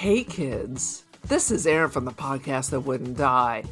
Hey kids, this is Aaron from the podcast That Wouldn't Die,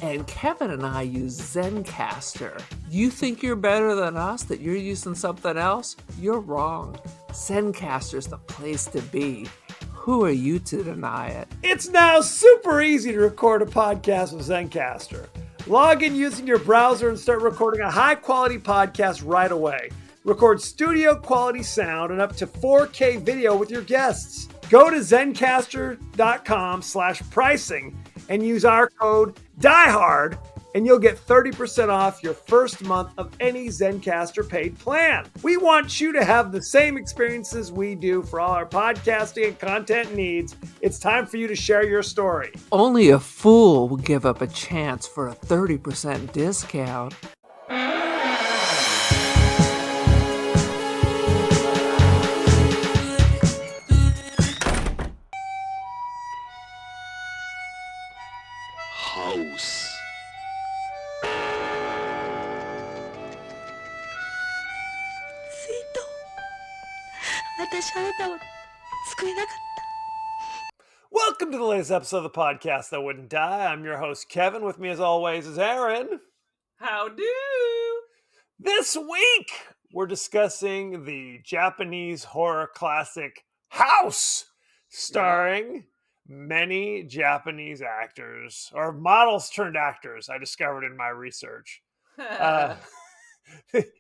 and Kevin and I use Zencastr. You think you're better than us, that you're using something else? You're wrong. Zencastr's the place to be. Who are you to deny it? It's now super easy to record a podcast with Zencastr. Log in using your browser and start recording a high-quality podcast right away. Record studio-quality sound and up to 4K video with your guests. Go to zencastr.com/pricing and use our code DIEHARD and you'll get 30% off your first month of any Zencastr paid plan. We want you to have the same experiences we do for all our podcasting and content needs. It's time for you to share your story. Only a fool would give up a chance for a 30% discount. House. 私あなたを救えなかった。 Welcome to the latest episode of the podcast That Wouldn't Die. I'm your host, Kevin. With me, as always, is Aaron. How do? This week, we're discussing the Japanese horror classic House, starring many Japanese actors, or models turned actors, I discovered in my research.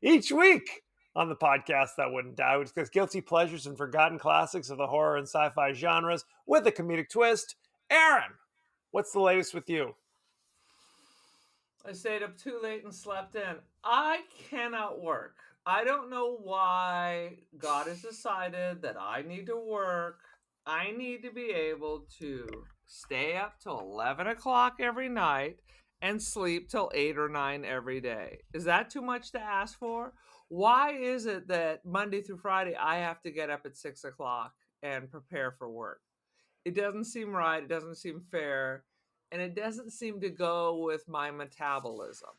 Each week on the podcast That Wouldn't Die, we discuss guilty pleasures and forgotten classics of the horror and sci-fi genres with a comedic twist. Aaron, what's the latest with you? I stayed up too late and slept in. I cannot work. I don't know why God has decided that I need to work. I need to be able to stay up till 11 o'clock every night and sleep till 8 or 9 every day. Is that too much to ask for? Why is it that Monday through Friday I have to get up at 6 o'clock and prepare for work? It doesn't seem right. It doesn't seem fair. And it doesn't seem to go with my metabolism.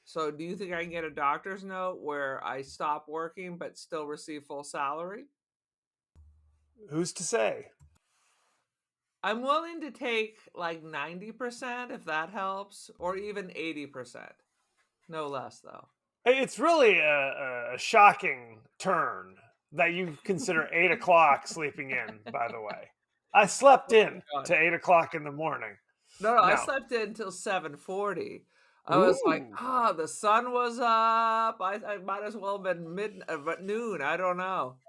So do you think I can get a doctor's note where I stop working but still receive full salary? Who's to say? I'm willing to take like 90% if that helps, or even 80%. No less, though. It's really a shocking turn that you consider 8 o'clock sleeping in, by the way. I slept in to 8 o'clock in the morning. No, I slept in until 7:40. I was like, the sun was up. I might as well have been noon. I don't know.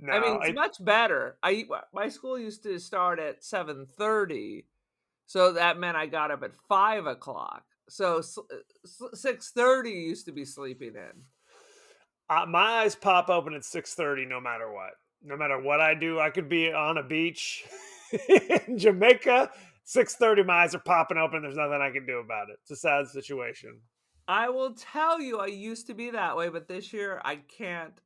No, I mean, it's much better. My school used to start at 7:30, so that meant I got up at 5 o'clock. So 6:30 used to be sleeping in. my eyes pop open at 6:30 no matter what. No matter what I do, I could be on a beach in Jamaica. 6:30, my eyes are popping open. There's nothing I can do about it. It's a sad situation. I will tell you, I used to be that way, but this year I can't.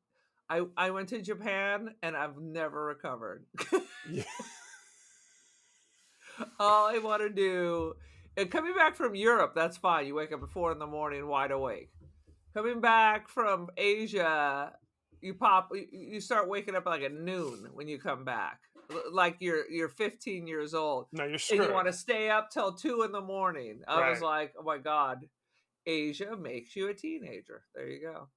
I went to Japan and I've never recovered. Yeah. All I want to do, and coming back from Europe, that's fine. You wake up at 4 in the morning, wide awake. Coming back from Asia, you start waking up like at noon when you come back, like you're 15 years old. No, you're And screwed. you want to stay up till 2 in the morning. I was Right. like, oh my God, Asia makes you a teenager. There you go.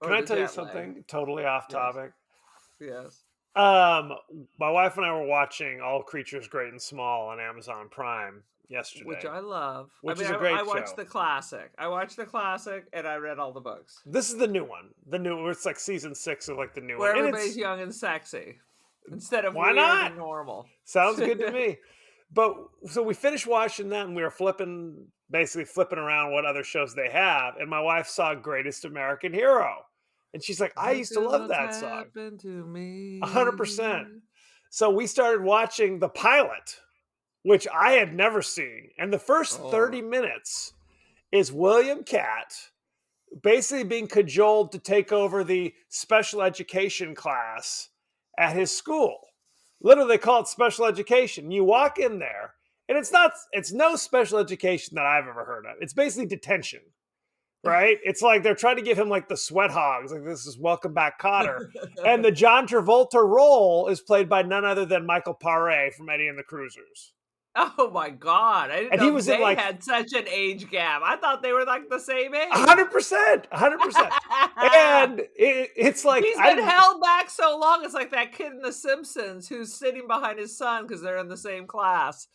Can Or I the tell you jet lag. something totally off Yes. topic? Yes. My wife and I were watching All Creatures Great and Small on Amazon Prime yesterday. Which I love. Which I mean, is a great I watched show. the classic. I watched the classic and I read all the books. This is the new one. It's like season 6 of like the new Where one. And everybody's young and sexy. Instead of Why weird not? and normal. Sounds good to me. But so we finished watching that and we were basically flipping around what other shows they have. And my wife saw Greatest American Hero. And she's like, I used to love that song. Happened to me. 100%. So we started watching the pilot, which I had never seen. And the first 30 minutes is William Catt basically being cajoled to take over the special education class at his school. Literally, they call it special education. You walk in there, and it's no special education that I've ever heard of. It's basically detention. right? It's like they're trying to give him like the sweat hogs, like this is Welcome Back, Kotter. And the John Travolta role is played by none other than Michael Paré from Eddie and the Cruisers. Oh my god! I didn't And he know was in they like had such an age gap. I thought they were like the same age. 100%, 100%. And it's like He's been held back so long. It's like that kid in The Simpsons who's sitting behind his son because they're in the same class.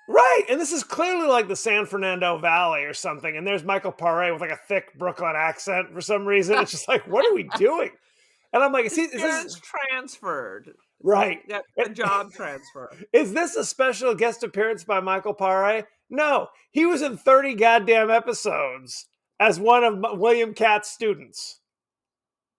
right. And this is clearly like the San Fernando Valley or something. And there's Michael Paré with like a thick Brooklyn accent for some reason. It's just like, what are we doing? And I'm like, His parents transferred. right? Got a job transfer. Is this a special guest appearance by Michael Paré? No, he was in 30 goddamn episodes as one of William Katt's students.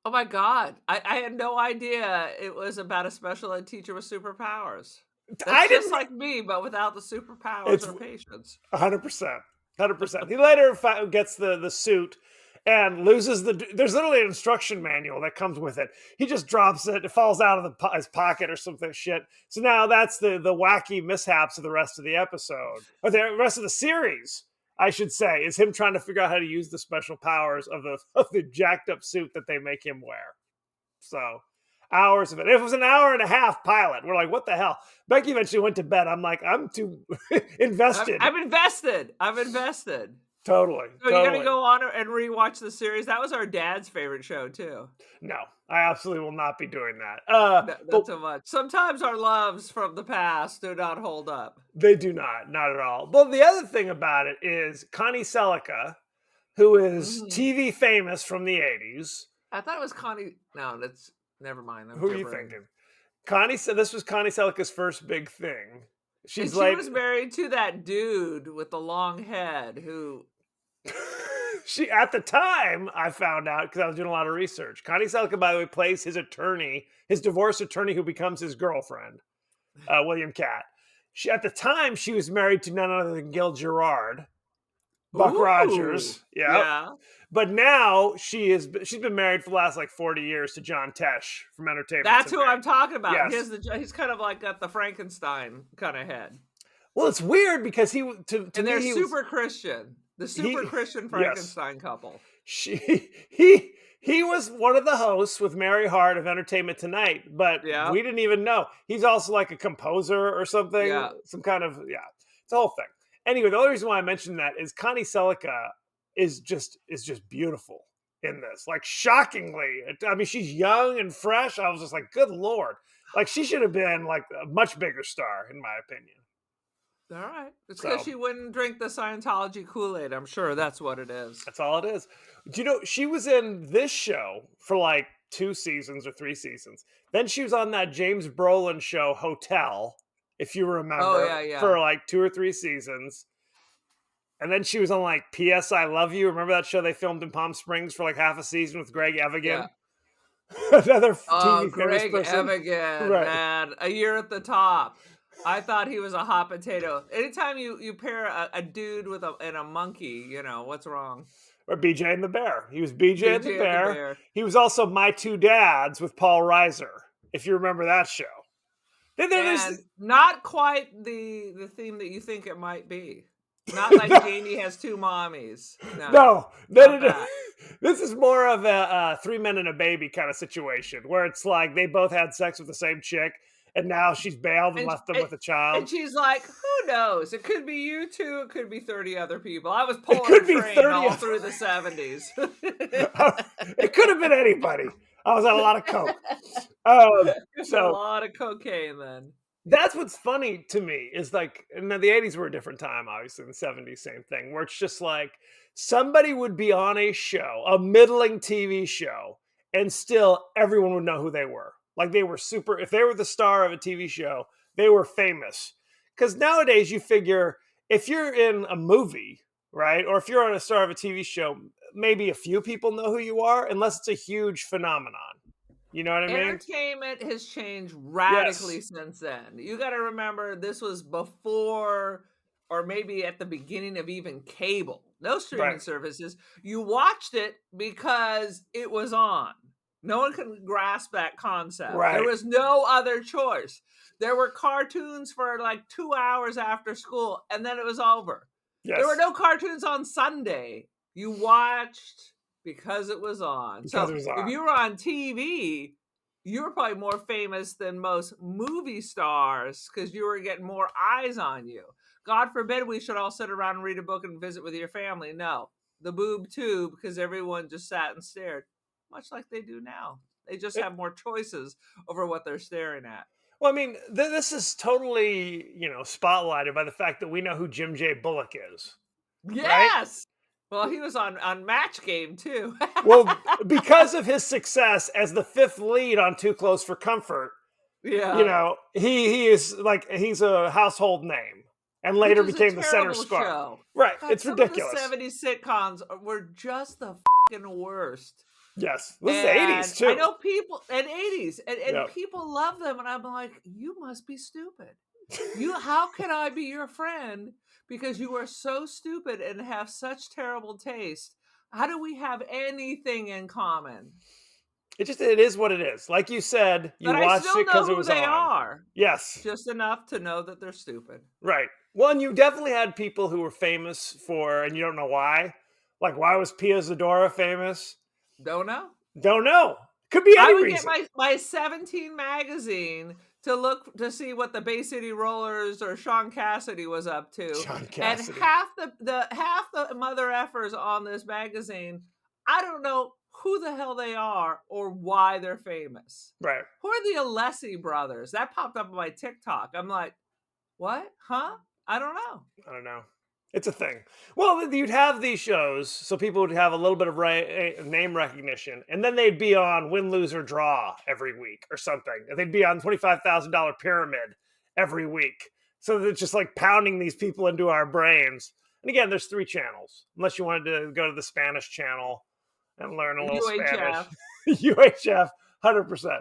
Oh my god! I had no idea it was about a special ed teacher with superpowers. That's just like me, but without the superpowers or patience. 100%. 100%. He later gets the suit and loses there's literally an instruction manual that comes with it. He just drops it. It falls out of his pocket or something shit. So now that's the wacky mishaps of the rest of the episode. Or the rest of the series, I should say, is him trying to figure out how to use the special powers of the jacked up suit that they make him wear. So hours of it. It was an hour and a half pilot. We're like, what the hell? Becky eventually went to bed. I'm like, I'm too invested. I'm invested. Totally. So you're going to go on and rewatch the series? That was our dad's favorite show, too. No, I absolutely will not be doing that. Not so much. Sometimes our loves from the past do not hold up. They do not at all. Well, the other thing about it is Connie Selica, who is TV famous from the 80s. I thought it was Connie. No, that's never mind. Who are you thinking? Connie said this was Connie Selica's first big thing. She was married to that dude with the long head who... She, at the time, I found out because I was doing a lot of research. Connie Selica, by the way, plays his attorney, his divorce attorney who becomes his girlfriend, William Katt. At the time, she was married to none other than Gil Gerard, Buck Rogers. Yeah. But now she's been married for the last like 40 years to John Tesh from Entertainment. That's who I'm talking about. Yes. He's kind of like got the Frankenstein kind of head. Well, it's weird because they're super Christian. The super Christian Frankenstein couple. He was one of the hosts with Mary Hart of Entertainment Tonight, but we didn't even know. He's also like a composer or something. Yeah. Some kind of, it's a whole thing. Anyway, the only reason why I mentioned that is Connie Selica is just beautiful in this. Like, shockingly. I mean, she's young and fresh. I was just like, good Lord. Like, she should have been like a much bigger star, in my opinion. All right. It's because she wouldn't drink the Scientology Kool-Aid. I'm sure that's what it is. That's all it is. Do you know, she was in this show for like 2 seasons or 3 seasons. Then she was on that James Brolin show, Hotel, if you remember, for like 2 or 3 seasons. And then she was on like P.S. I Love You. Remember that show they filmed in Palm Springs for like half a season with Greg Evigan? Yeah. Another TV Greg person. Evigan, man. A Year at the Top. I thought he was a hot potato. Anytime you pair a dude and a monkey, you know, what's wrong? Or BJ and the Bear. He was BJ and the Bear. He was also My Two Dads with Paul Reiser, if you remember that show. And not quite the theme that you think it might be. Not like Jamie has 2 mommies. No. This is more of a 3 Men and a Baby kind of situation, where it's like they both had sex with the same chick, and now she's bailed and left them with a child. And she's like, who knows? It could be you 2. It could be 30 other people. I was pulling a train all through the 70s. It could have been anybody. I was on a lot of coke. A lot of cocaine then. That's what's funny to me is like, and the 80s were a different time, obviously, in the 70s, same thing, where it's just like somebody would be on a show, a middling TV show, and still everyone would know who they were. Like they were if they were the star of a TV show, they were famous. Because nowadays you figure if you're in a movie, right, or if you're on a star of a TV show, maybe a few people know who you are, unless it's a huge phenomenon. You know what I mean? Entertainment has changed radically since then. You got to remember this was before, or maybe at the beginning of even cable. No streaming services. You watched it because it was on. No one can grasp that concept. Right. There was no other choice. There were cartoons for like 2 hours after school, and then it was over. Yes. There were no cartoons on Sunday You watched because it was on. Because So it was if on. you were on TV, you were probably more famous than most movie stars because you were getting more eyes on you. God forbid we should all sit around and read a book and visit with your family. No, the boob tube, because everyone just sat and stared, much like they do now. They just have more choices over what they're staring at. Well, I mean, this is totally, spotlighted by the fact that we know who Jim J. Bullock is. Yes. Well, he was on Match Game too. Well, because of his success as the fifth lead on Too Close for Comfort, yeah, he is like he's a household name, and later which is became a the center terrible star. show. Right, God, it's some ridiculous. of the '70s sitcoms were just the fucking worst. Yes, this is the And '80s too. I know people and '80s, and Yep. people love them, and I'm like, you must be stupid. How can I be your friend because you are so stupid and have such terrible taste? How do we have anything in common? It is what it is. Like you said, you But I watched still it know because it who was they on. are, Yes, just enough to know that they're stupid. right. Well, and you definitely had people who were famous for, and you don't know why. Like, why was Pia Zadora famous? Don't know. Don't know. Could be any I would reason. get my 17 magazine to look to see what the Bay City Rollers or Sean Cassidy was up to. Sean And Cassidy. half the mother effers on this magazine, I don't know who the hell they are or why they're famous. Right. Who are the Alessi brothers? That popped up on my TikTok. I'm like, what? Huh? I don't know. I don't know. It's a thing. Well, you'd have these shows, so people would have a little bit of name recognition, and then they'd be on Win, Lose, or Draw every week or something. And they'd be on $25,000 Pyramid every week. So they're just like pounding these people into our brains. And again, there's 3 channels, unless you wanted to go to the Spanish channel and learn a little Spanish. UHF, 100%.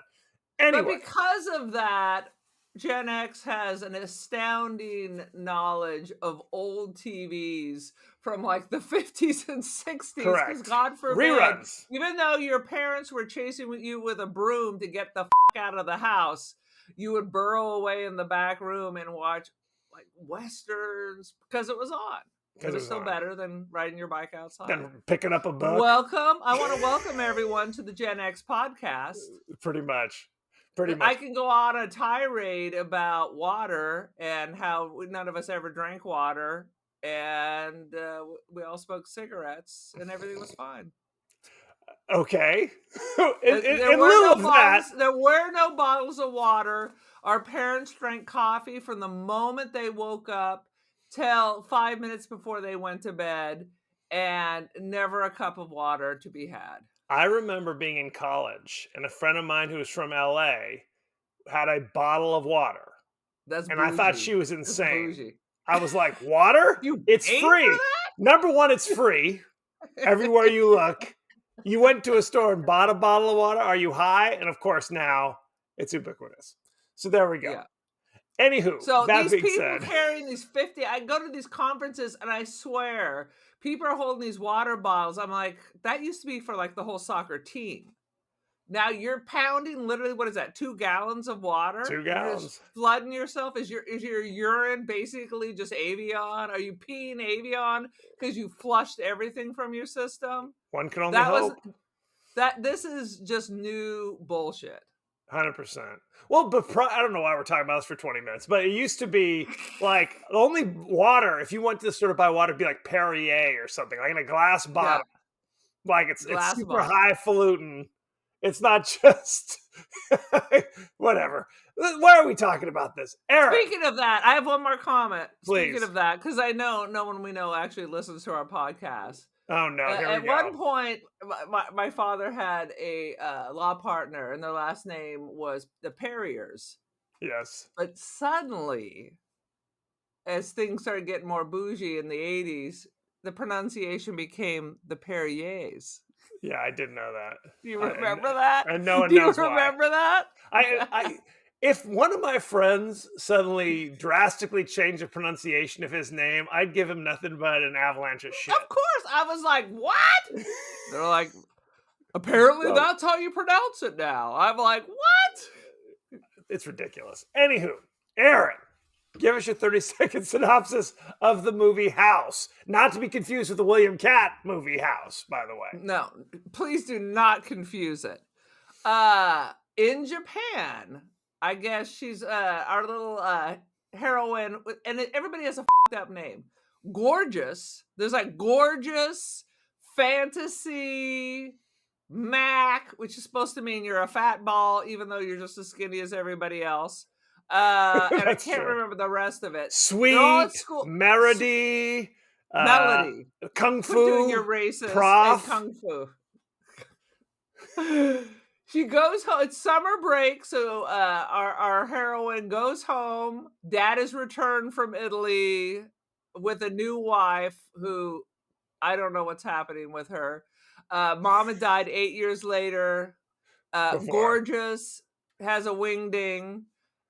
Anyway. But because of that, Gen X has an astounding knowledge of old TVs from like the 50s and 60s. Correct. God forbid, Reruns. even though your parents were chasing you with a broom to get the out of the house, you would burrow away in the back room and watch like Westerns because it was on. It was still better than riding your bike outside. Then picking up a book. Welcome. I want to welcome everyone to the Gen X podcast. Pretty much. I can go on a tirade about water and how none of us ever drank water, and we all smoked cigarettes, and everything was fine. Okay. There were no bottles of water. Our parents drank coffee from the moment they woke up till 5 minutes before they went to bed, and never a cup of water to be had. I remember being in college, and a friend of mine who was from LA had a bottle of water. That's and bougie. I thought she was insane. I was like, water? It's paid free. for that? Number one, it's free. Everywhere you look. You went to a store and bought a bottle of water. Are you high? And of course, now it's ubiquitous. So there we go. Yeah. Anywho, so that these being people said, carrying these 50, I go to these conferences and I swear people are holding these water bottles. I'm like, that used to be for like the whole soccer team. Now you're pounding literally, what is that? 2 gallons of water? 2 gallons. Flooding yourself? Is your urine basically just Avion? Are you peeing Avion because you flushed everything from your system? One can only hope. This is just new bullshit. 100%. Well, but I don't know why we're talking about this for 20 minutes, but it used to be like only water. If you went to the store to buy water, it'd be like Perrier or something, like in a glass bottle. Yeah. Like it's super highfalutin. It's not just whatever. Why are we talking about this? Eric. Speaking of that, I have one more comment. Please. Speaking of that, because I know no one we know actually listens to our podcast. Oh no! At one point, my father had a law partner, and their last name was the Perriers. Yes. But suddenly, as things started getting more bougie in the 80s, the pronunciation became the Perriers. Yeah, I did know that. Do you remember that? And no one knows why. Do you remember that? If one of my friends suddenly drastically changed the pronunciation of his name, I'd give him nothing but an avalanche of shit. Of course. I was like, what? They're like, apparently that's how you pronounce it now. I'm like, what? It's ridiculous. Anywho, Aaron, Give us your 30-second synopsis of the movie House. Not to be confused with the William Katt movie House, by the way. No, please do not confuse it. In Japan, I guess she's our little heroine, and everybody has a fucked up name. Gorgeous. There's like gorgeous, fantasy, Mac, which is supposed to mean you're a fat ball, even though you're just as skinny as everybody else. And I That's can't true. remember the rest of it. They're all Sweet, at school. Melody, Melody. Kung Quit doing Fu, your racist Prof. and Kung Fu. She goes home. It's summer break, so our heroine goes home. Dad is returned from Italy with a new wife who I don't know what's happening with her. Mama died 8 years later. Before. Gorgeous, has a wingding,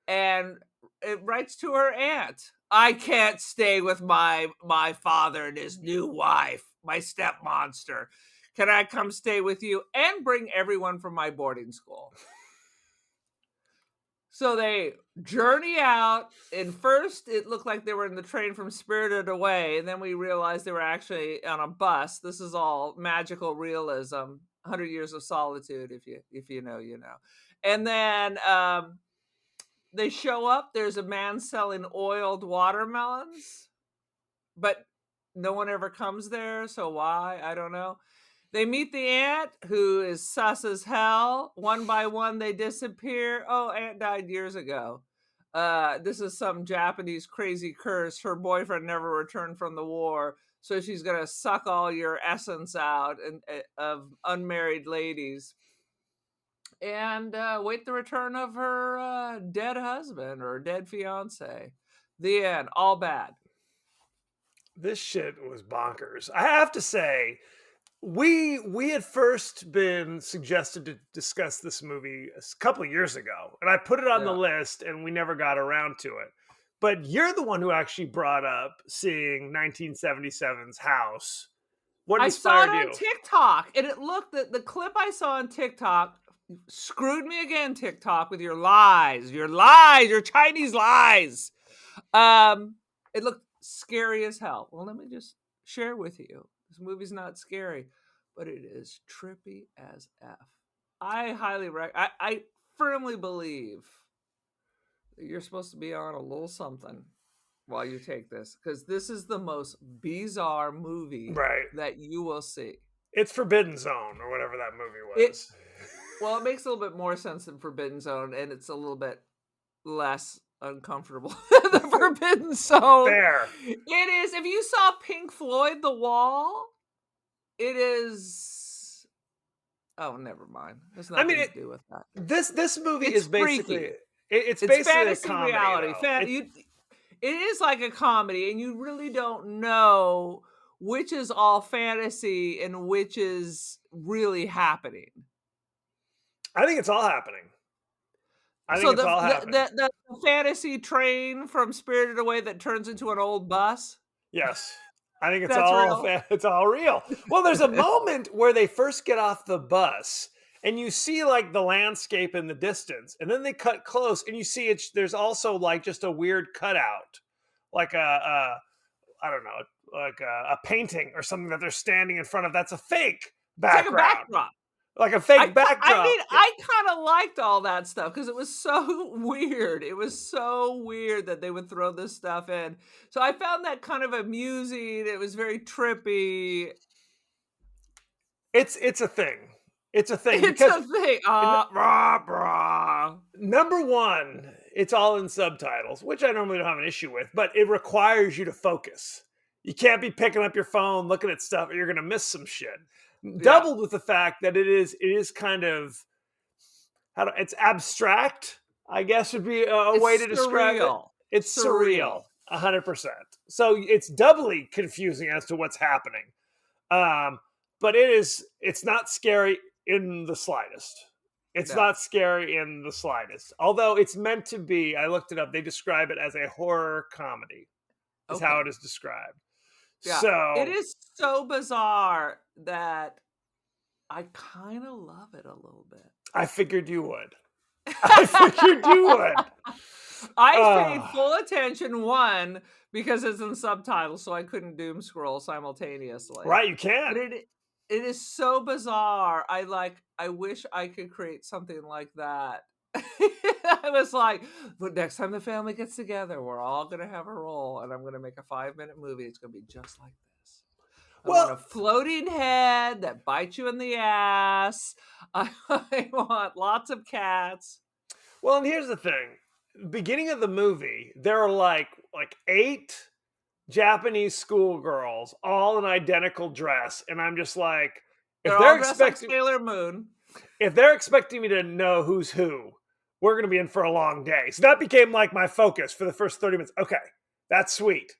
and it writes to her aunt. I can't stay with my father and his new wife, my step monster. Can I come stay with you and bring everyone from my boarding school? So they journey out, and first it looked like they were in the train from Spirited Away, and then we realized they were actually on a bus. This is all magical realism, 100 Years of Solitude, if you know, you know. And then they show up. There's a man selling oiled watermelons, but no one ever comes there, so why? I don't know. They meet the aunt, who is sus as hell. One by one, they disappear. Oh, aunt died years ago. This is some Japanese crazy curse. Her boyfriend never returned from the war, so she's gonna suck all your essence out of unmarried ladies, and wait the return of her dead husband or dead fiance. The end. All bad. This shit was bonkers. I have to say, we had first been suggested to discuss this movie a couple years ago, and I put it on the list, and we never got around to it. But you're the one who actually brought up seeing 1977's House. What inspired I saw it you? on TikTok, and it looked the clip I saw on TikTok screwed me again. TikTok with your lies, your Chinese lies. It looked scary as hell. Well, let me just share with you. This movie's not scary, but it is trippy as F. I highly recommend. I firmly believe that you're supposed to be on a little something while you take this, because this is the most bizarre movie that you will see. It's Forbidden Zone or whatever that movie was. Well, it makes a little bit more sense than Forbidden Zone, and it's a little bit less uncomfortable than the Forbidden Zone. Fair. It is. If you saw Pink Floyd, The Wall, it is. Oh, never mind. There's nothing to do with that. This movie is basically freaky. It's basically fantasy a comedy, reality. It is like a comedy, and you really don't know which is all fantasy and which is really happening. I think it's all happening. The fantasy train from Spirited Away that turns into an old bus. Yes, I think it's all real. Well, there's a moment where they first get off the bus, and you see like the landscape in the distance, and then they cut close, and you see there's also like just a weird cutout, like I don't know, like a painting or something that they're standing in front of. That's a fake background. It's like a backdrop. Like a fake backdrop. I mean, I kind of liked all that stuff because it was so weird. It was so weird that they would throw this stuff in. So I found that kind of amusing. It was very trippy. It's a thing. It's a thing. It's a thing. Number one, it's all in subtitles, which I normally don't have an issue with, but it requires you to focus. You can't be picking up your phone, looking at stuff, or you're going to miss some shit. Doubled with the fact that it is kind of it's abstract, I guess would be a way to describe it. It's surreal, 100%. So it's doubly confusing as to what's happening. But it's not scary in the slightest. It's not scary in the slightest. Although it's meant to be, I looked it up, they describe it as a horror comedy. Is how it is described. Yeah. So it is so bizarre that I kind of love it a little bit. I figured you would. I figured you would. I paid Oh, full attention, one, because it's in subtitles, so I couldn't doom scroll simultaneously. right, you But can't. it is so bizarre. I wish I could create something like that. I was like, but next time the family gets together, we're all gonna have a role, and I'm gonna make a 5-minute movie. It's gonna be just like this. I want Well, a floating head that bites you in the ass. I want lots of cats. well, and here's the thing. Beginning of the movie, there are like 8 Japanese schoolgirls all in identical dress, and I'm just like, if They're all they're dressed like expecting Sailor Moon. if they're expecting me to know who's who, we're going to be in for a long day. So that became like my focus for the first 30 minutes. Okay, that's sweet.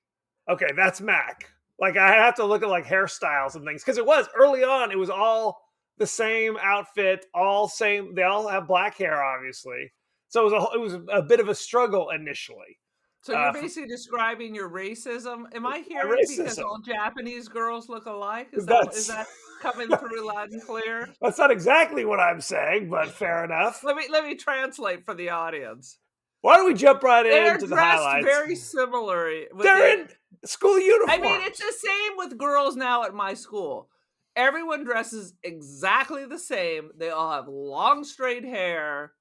Okay, that's Mac. Like I have to look at like hairstyles and things because it was early on. It was all the same outfit, all same. They all have black hair, obviously. So it was a bit of a struggle initially. So you're For basically describing your racism. Am I my hearing because racism. all Japanese girls look alike? Is That's that coming through loud and clear? that's not exactly what I'm saying, but fair enough. Let me translate for the audience. Why don't we jump right They're into the dressed highlights? very similar. They're in school I mean, it's uniforms. the same with girls now at my school. Everyone dresses exactly the same. They all have long, straight hair.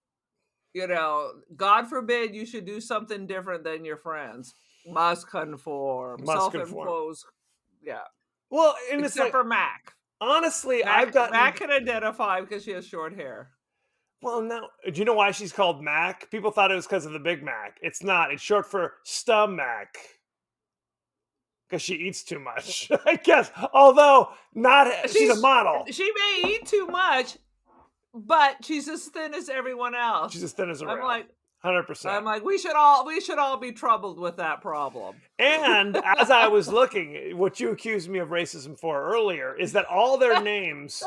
You know, God forbid you should do something different than your friends. Must conform, Must conform. self-imposed. Yeah, Well, and it's except like for Mac. honestly, I've gotten Mac can identify because she has short hair. well now. Do you know why she's called Mac? People thought it was because of the Big Mac. It's not. It's short for stomach because she eats too much. I guess. Although not, she's a model. She may eat too much, but she's as thin as everyone else. She's as thin as a rail. I'm like 100%. we should all be troubled with that problem. And as I was looking, what you accused me of racism for earlier is that all their names,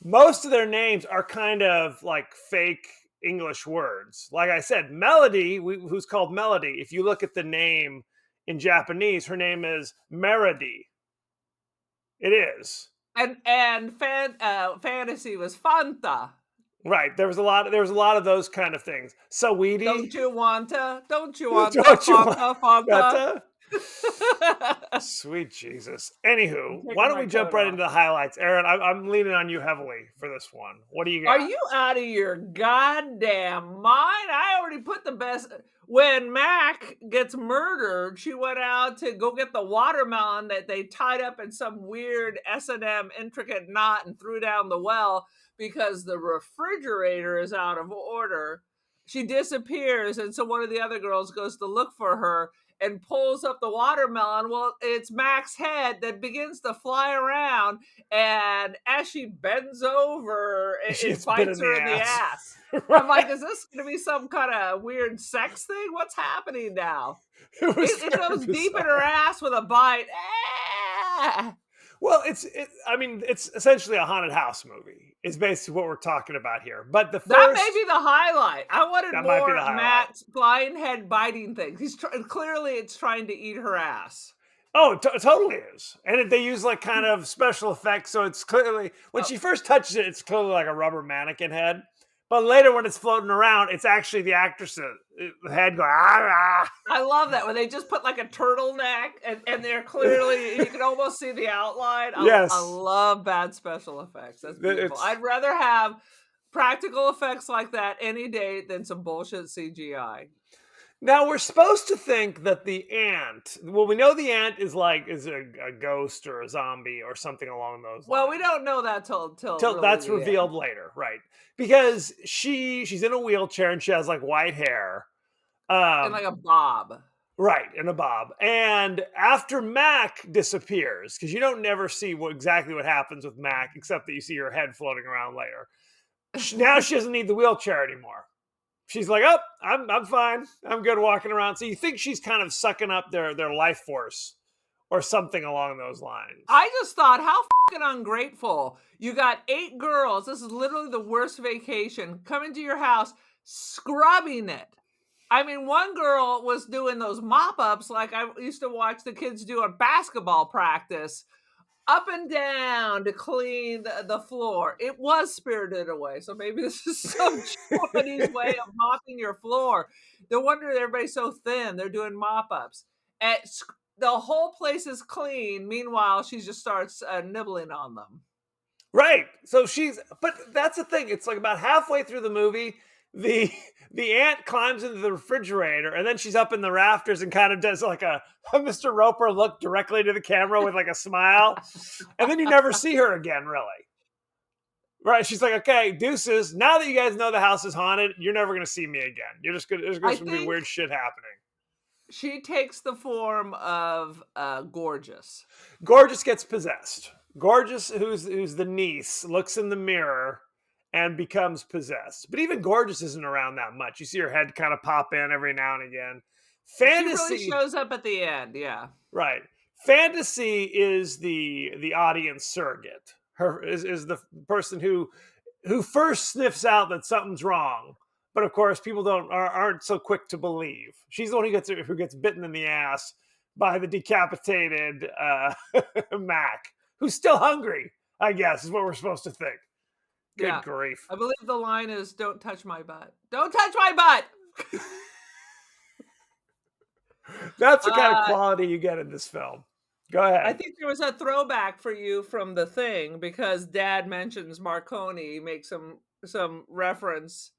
most of their names are kind of like fake English words. Like I said, Melody, who's called Melody, if you look at the name in Japanese, her name is Meredy. It is. And fantasy was Fanta. Right. There was a lot of those kind of things. Saweetie. Don't you want to? Don't you Fanta? Sweet Jesus. Anywho, taking why don't my we jump coat right off. into the highlights? Aaron, I'm leaning on you heavily for this one. What do you Are got? you out of your goddamn mind? I already put the best. When Mac gets murdered, she went out to go get the watermelon that they tied up in some weird S&M intricate knot and threw down the well because the refrigerator is out of order. She disappears, and so one of the other girls goes to look for her and pulls up the watermelon. Well, it's Mac's head that begins to fly around, and as she bends over, She it gets bit bites in her the in the ass. ass. I'm like, is this going to be some kind of weird sex thing? What's happening now? It was It very goes deep in bizarre. her ass with a bite. Ah! Well, I mean, it's essentially a haunted house movie. Is basically what we're talking about here. But the first That may be the highlight. I wanted That might be more the highlight. Matt's flying head biting things. Clearly it's trying to eat her ass. Oh, it totally is. And they use like kind of special effects. So it's clearly, when she first touches it, it's clearly like a rubber mannequin head. But later when it's floating around, it's actually the actress's head going, ah, ah. I love that when they just put like a turtleneck and they're clearly, you can almost see the outline. Yes. I love bad special effects. That's beautiful. It's- I'd rather have practical effects like that any day than some bullshit CGI. Now we're supposed to think that the ant, well, we know the ant is a ghost or a zombie or something along those lines. Well, we don't know that till really that's the revealed end. later, right? Because she's in a wheelchair and she has like white hair. And like a bob. Right, in a bob. And after Mac disappears, because you don't never see exactly what happens with Mac, except that you see her head floating around later. Now she doesn't need the wheelchair anymore. She's like, oh, I'm fine. I'm good walking around. So you think she's kind of sucking up their life force or something along those lines. I just thought, how fucking ungrateful. You got 8 girls. This is literally the worst vacation. Coming to your house, scrubbing it. I mean, one girl was doing those mop-ups like I used to watch the kids do at basketball practice. up and down to clean the floor. It was Spirited Away, so maybe this is some Japanese way of mopping your floor. No wonder everybody's so thin. They're doing mop-ups. The whole place is clean. Meanwhile, she just starts nibbling on them. Right. So but that's the thing. It's like about halfway through the movie, the the ant climbs into the refrigerator, and then she's up in the rafters and kind of does like a Mr. Roper look directly to the camera with like a smile, and then you never see her again, really. Right? She's like, "Okay, deuces. Now that you guys know the house is haunted, you're never going to see me again. There's going to be weird shit happening." She takes the form of Gorgeous. Gorgeous gets possessed. Gorgeous, who's the niece, looks in the mirror and becomes possessed. But even Gorgeous isn't around that much. You see her head kind of pop in every now and again. Fantasy She really shows up at the end, yeah. Right. Fantasy is the audience surrogate. Is the person who first sniffs out that something's wrong. But of course, people aren't so quick to believe. She's the one who gets bitten in the ass by the decapitated Mac, who's still hungry, I guess, is what we're supposed to think. Good grief. I believe the line is, "Don't touch my butt. Don't touch my butt!" That's the kind of quality you get in this film. Go ahead. I think there was a throwback for you from The Thing, because Dad mentions Marconi, makes some reference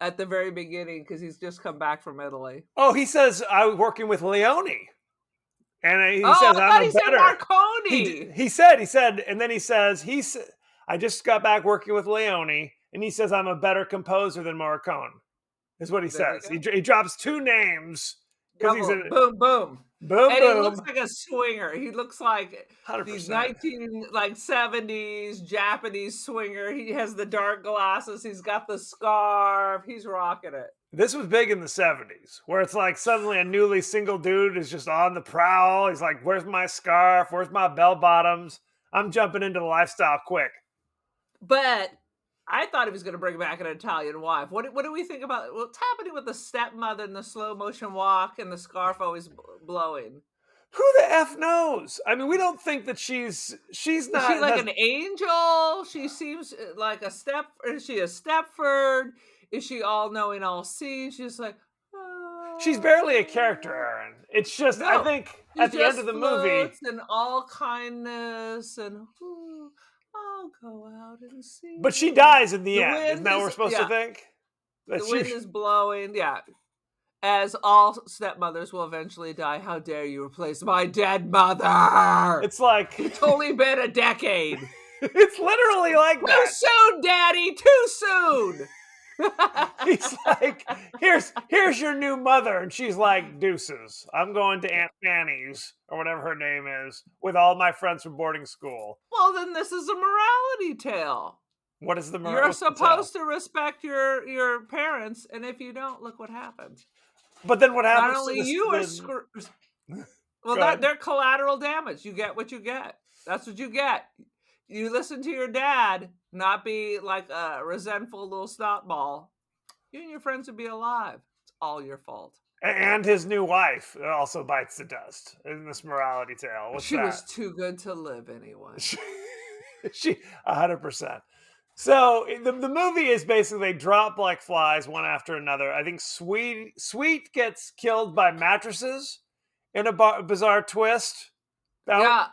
at the very beginning because he's just come back from Italy. Oh, he says, "I was working with Leone." And he says, I thought he said better. Marconi. He said, and then he says, "I just got back working with Leone," and he says, "I'm a better composer than Morricone," is what he says. He drops two names. Boom, boom. Boom, and boom. he looks like a swinger. He looks like 100%. these 70s Japanese swinger. He has the dark glasses. He's got the scarf. He's rocking it. This was big in the 70s, where it's like suddenly a newly single dude is just on the prowl. He's like, "Where's my scarf? Where's my bell bottoms? I'm jumping into the lifestyle quick." But I thought he was going to bring back an Italian wife. What do we think about what's happening with the stepmother and the slow motion walk and the scarf always blowing? Who the F knows? I mean, we don't think that she's not. Is she like an angel? She seems like is she a Stepford? Is she all knowing, all seeing? She's like, she's barely a character, Aaron. It's just, I think at the end of the movie, and all kindness and I'll go out and see. But she dies in the end. Isn't that what we're supposed to think? The wind is blowing. Yeah. As all stepmothers will eventually die. How dare you replace my dead mother? It's like it's only been a decade. It's literally like too that. Too soon, Daddy. Too soon. He's like, here's your new mother, and she's like, "Deuces. I'm going to Aunt Fanny's," or whatever her name is, with all my friends from boarding school. Well, then this is a morality tale. What is the morality? You're supposed to respect your parents, and if you don't, look what happens. But then what happens? Not only you are screwed. Well, they're collateral damage. You get what you get. That's what you get. You listen to your dad, not be like a resentful little snot ball. You and your friends would be alive. It's all your fault. And his new wife also bites the dust in this morality tale. She was too good to live anyway. She 100%. So the movie is basically they drop like flies one after another. I think Sweet gets killed by mattresses in a bizarre twist. Yeah.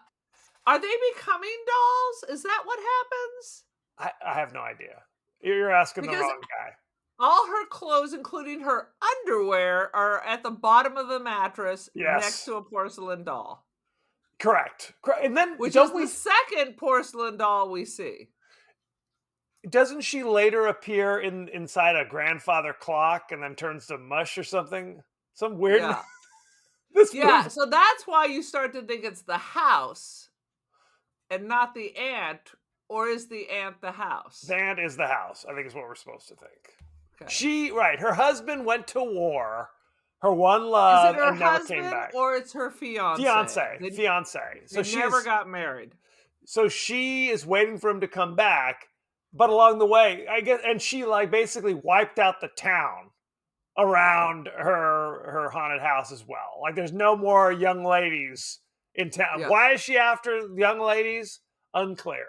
Are they becoming dolls? Is that what happens? I have no idea. You're asking the wrong guy. All her clothes, including her underwear, are at the bottom of the mattress next to a porcelain doll. Correct. And then which is the second porcelain doll we see. Doesn't she later appear inside a grandfather clock and then turns to mush or something? Some weird. Yeah. So that's why you start to think it's the house and not the aunt, or is the aunt the house? The aunt is the house, I think is what we're supposed to think. Okay. Her husband went to war, her one love, and never came back. Or it's her fiance? Fiance. So she never got married. So she is waiting for him to come back, but along the way, I guess, and she like basically wiped out the town around her haunted house as well. Like there's no more young ladies in town. Yeah. Why is she after young ladies? Unclear.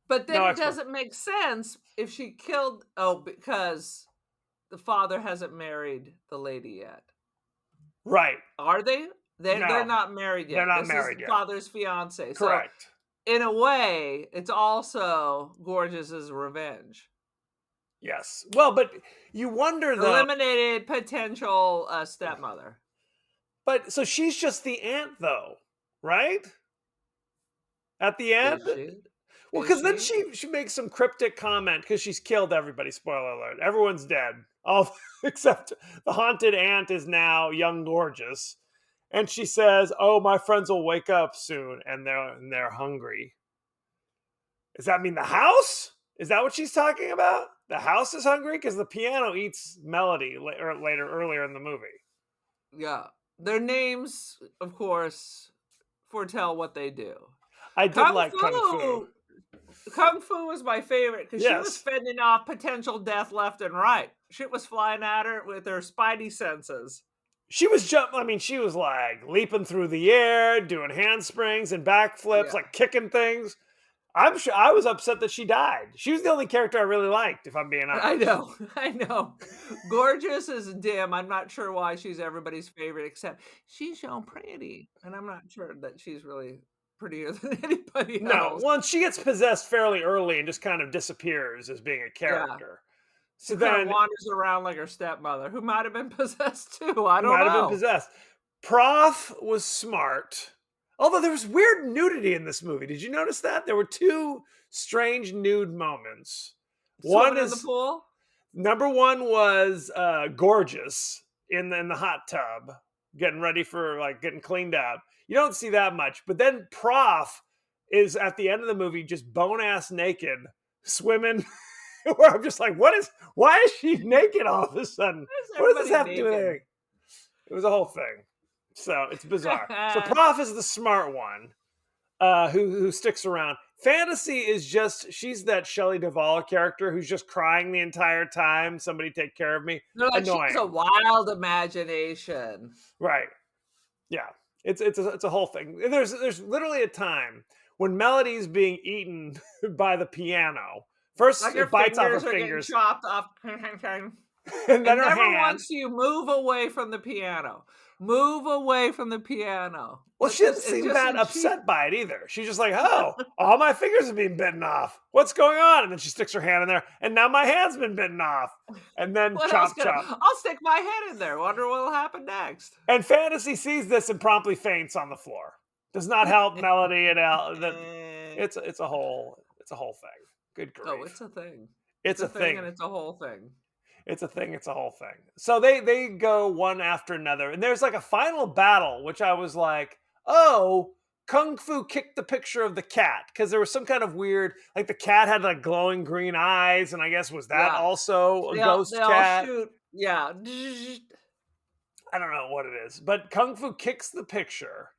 But then No it explanation. doesn't make sense if she killed. Oh, because the father hasn't married the lady yet. Right. Are they? They're No, not married yet. they're not This married is yet. father's fiance. So Correct. in a way, it's also Gorgeous's revenge. Yes. Well, but you wonder though. Eliminated potential stepmother. But so she's just the aunt, though, right? At the end, Is she? well, Is because then she? she makes some cryptic comment because she's killed everybody. Spoiler alert: everyone's dead, all except the haunted aunt is now young Gorgeous, and she says, "Oh, my friends will wake up soon, and they're hungry." Does that mean the house? Is that what she's talking about? The house is hungry because the piano eats Melody earlier in the movie. Yeah. Their names, of course, foretell what they do. I did like Kung Fu. Kung Fu was my favorite because she was Yes. fending off potential death left and right. Shit was flying at her with her spidey senses. She was she was like leaping through the air, doing handsprings and backflips, Yeah. like kicking things. I'm sure I was upset that she died. She was the only character I really liked, if I'm being honest. I know. Gorgeous is dim. I'm not sure why she's everybody's favorite, except she's so pretty. And I'm not sure that she's really prettier than anybody No, else. once she gets possessed fairly early and just kind of disappears as being a character. So She kind then of wanders around like her stepmother, who might have been possessed too. I don't might know. have been possessed. Prof was smart. Although there was weird nudity in this movie. Did you notice that? There were two strange nude moments. One Swimming in the is pool. number one was Gorgeous in the hot tub, getting ready for like getting cleaned up. You don't see that much, but then Prof is at the end of the movie just bone ass naked swimming. Where I'm just like, why is she naked all of a sudden? What does this have to do with anything? It was a whole thing. So it's bizarre. So Prof is the smart one who sticks around. Fantasy is she's that Shelley Duvall character who's just crying the entire time. Somebody take care of me. They're like, Annoying. she's a wild imagination. Right. Yeah. It's a whole thing. And there's literally a time when Melody's being eaten by the piano. First, Like it bites off her fingers, chopped off, and then her never hand. wants you move away from the piano. Move away from the piano. Well, she didn't seem that upset by it either. She's just like, "Oh, all my fingers are being bitten off. What's going on?" And then she sticks her hand in there, and now my hand's been bitten off. And then chop. I'll stick my head in there. Wonder what'll happen next. And Fantasy sees this and promptly faints on the floor. Does not help Melody and Al. It's a whole thing. Good grief. Oh, it's a thing. It's a thing, and it's a whole thing. It's a thing. It's a whole thing. So they go one after another, and there's like a final battle, which I was like, oh, Kung Fu kicked the picture of the cat because there was some kind of weird, like the cat had like glowing green eyes, and I guess was that also a ghost cat? Yeah. I don't know what it is, but Kung Fu kicks the picture,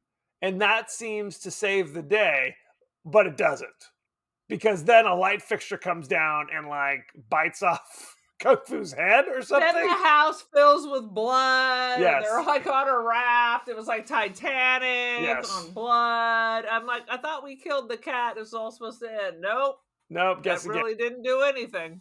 and that seems to save the day, but it doesn't. Because then a light fixture comes down and like bites off Kung Fu's head or something. Then the house fills with blood. Yes. They're like on a raft. It was like Titanic on blood. I'm like, I thought we killed the cat. It was all supposed to end. Nope. Guess again. Really didn't do anything.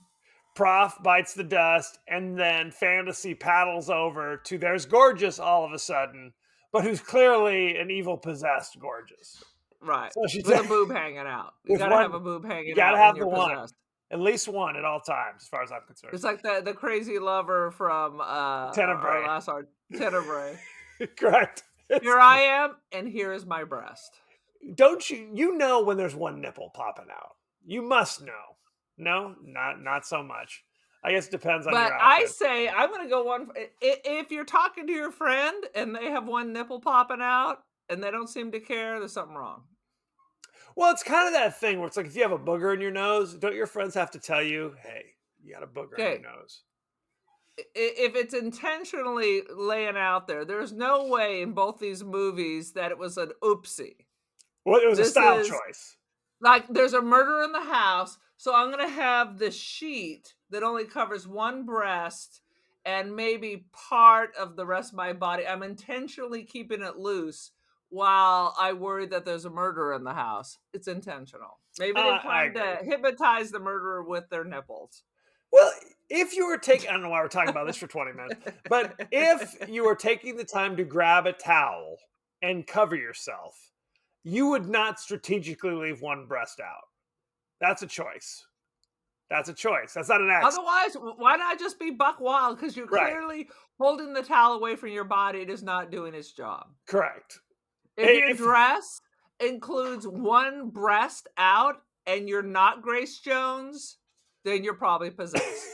Prof bites the dust, and then Fantasy paddles over to there's Gorgeous all of a sudden, but who's clearly an evil possessed Gorgeous. Right. So with a boob hanging out. You gotta have a boob hanging out. You gotta have the one. At least one at all times, as far as I'm concerned. It's like the crazy lover from Tenebrae. Tenebrae. Correct. Here I am, and here is my breast. Don't you know when there's one nipple popping out? You must know. No, not so much. I guess it depends on your outfit. I say I'm gonna go one. If you're talking to your friend and they have one nipple popping out and they don't seem to care, there's something wrong. Well, it's kind of that thing where it's like if you have a booger in your nose, don't your friends have to tell you, hey, you got a booger in your nose? If it's intentionally laying out there, there's no way in both these movies that it was an oopsie. Well, it was a style choice. Like, there's a murder in the house, so I'm going to have the sheet that only covers one breast and maybe part of the rest of my body. I'm intentionally keeping it loose while I worry that there's a murderer in the house. It's intentional. Maybe they I plan to agree. hypnotize the murderer with their nipples. Well, if you were taking, I don't know why we're talking about this for 20 minutes, but if you were taking the time to grab a towel and cover yourself, you would not strategically leave one breast out. That's a choice. That's a choice. That's not an accident. Otherwise, why not just be buck wild? Because you're Right. clearly holding the towel away from your body. It is not doing its job. Correct. If your dress includes one breast out and you're not Grace Jones, then you're probably possessed.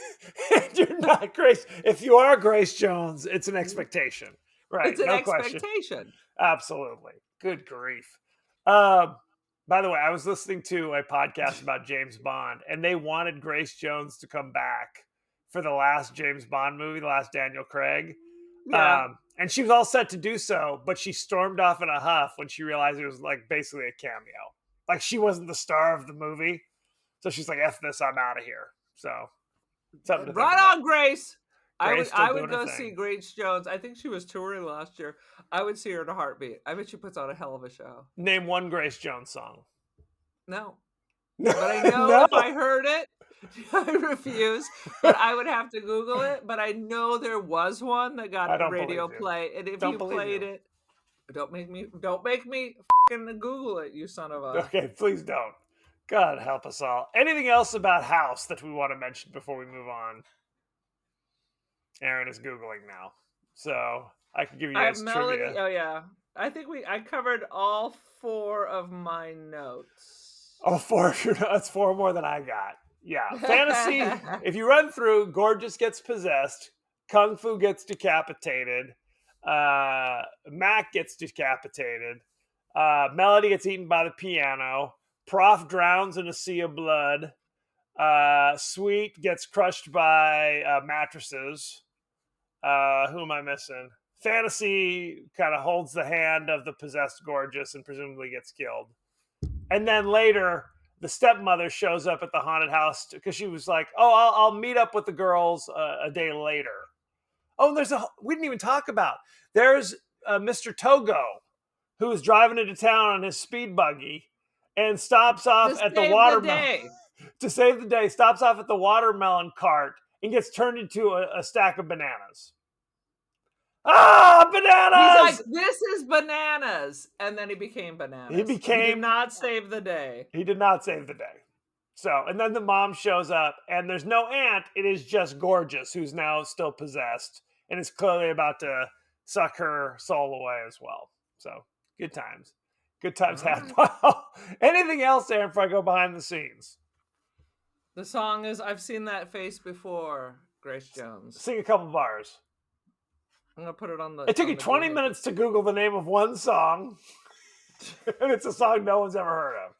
You're not Grace. If you are Grace Jones, it's an expectation. Right. It's an No question. expectation. Absolutely. Good grief. By the way, I was listening to a podcast about James Bond, and they wanted Grace Jones to come back for the last James Bond movie, the last Daniel Craig. Yeah. And she was all set to do so, but she stormed off in a huff when she realized it was like basically a cameo. Like she wasn't the star of the movie. So she's like, F this, I'm out of here. So something to think Right about. on, Grace. Grace I still would doing her go see thing. Grace Jones. I think she was touring last year. I would see her in a heartbeat. I bet she puts on a hell of a show. Name one Grace Jones song. No. No, But I know no. if I heard it, I refuse. But I would have to Google it. But I know there was one that I got don't radio believe you. play. And if Don't you believe played you. it, don't make me fucking Google it, you son of a. Okay, please don't. God help us all. Anything else about House that we want to mention before we move on? Aaron is Googling now. So I can give you I have guys Melody. trivia. Oh yeah. I think I covered all 4 of my notes. Oh, 4. That's 4 more than I got. Yeah. Fantasy. If you run through, Gorgeous gets possessed, Kung Fu gets decapitated, Mac gets decapitated, Melody gets eaten by the piano, Prof drowns in a sea of blood, Sweet gets crushed by mattresses. Who am I missing? Fantasy kind of holds the hand of the possessed Gorgeous and presumably gets killed. And then later, the stepmother shows up at the haunted house because she was like, "Oh, I'll meet up with the girls a day later." Oh, we didn't even talk about. There's Mr. Togo who is driving into town on his speed buggy and stops off at the watermelon to save the day. Stops off at the watermelon cart and gets turned into a stack of bananas. Ah, bananas! He's like, this is bananas. And then he became bananas. He did not save the day. He did not save the day. So, and then the mom shows up, and there's no aunt. It is just Gorgeous, who's now still possessed, and is clearly about to suck her soul away as well. So, good times. Good times had. Wow. Anything else, Aaron, before I go behind the scenes? The song is I've Seen That Face Before, Grace Jones. Sing a couple bars. I'm going to put it on the... It took you 20 minutes to Google the name of one song, and it's a song no one's ever heard of.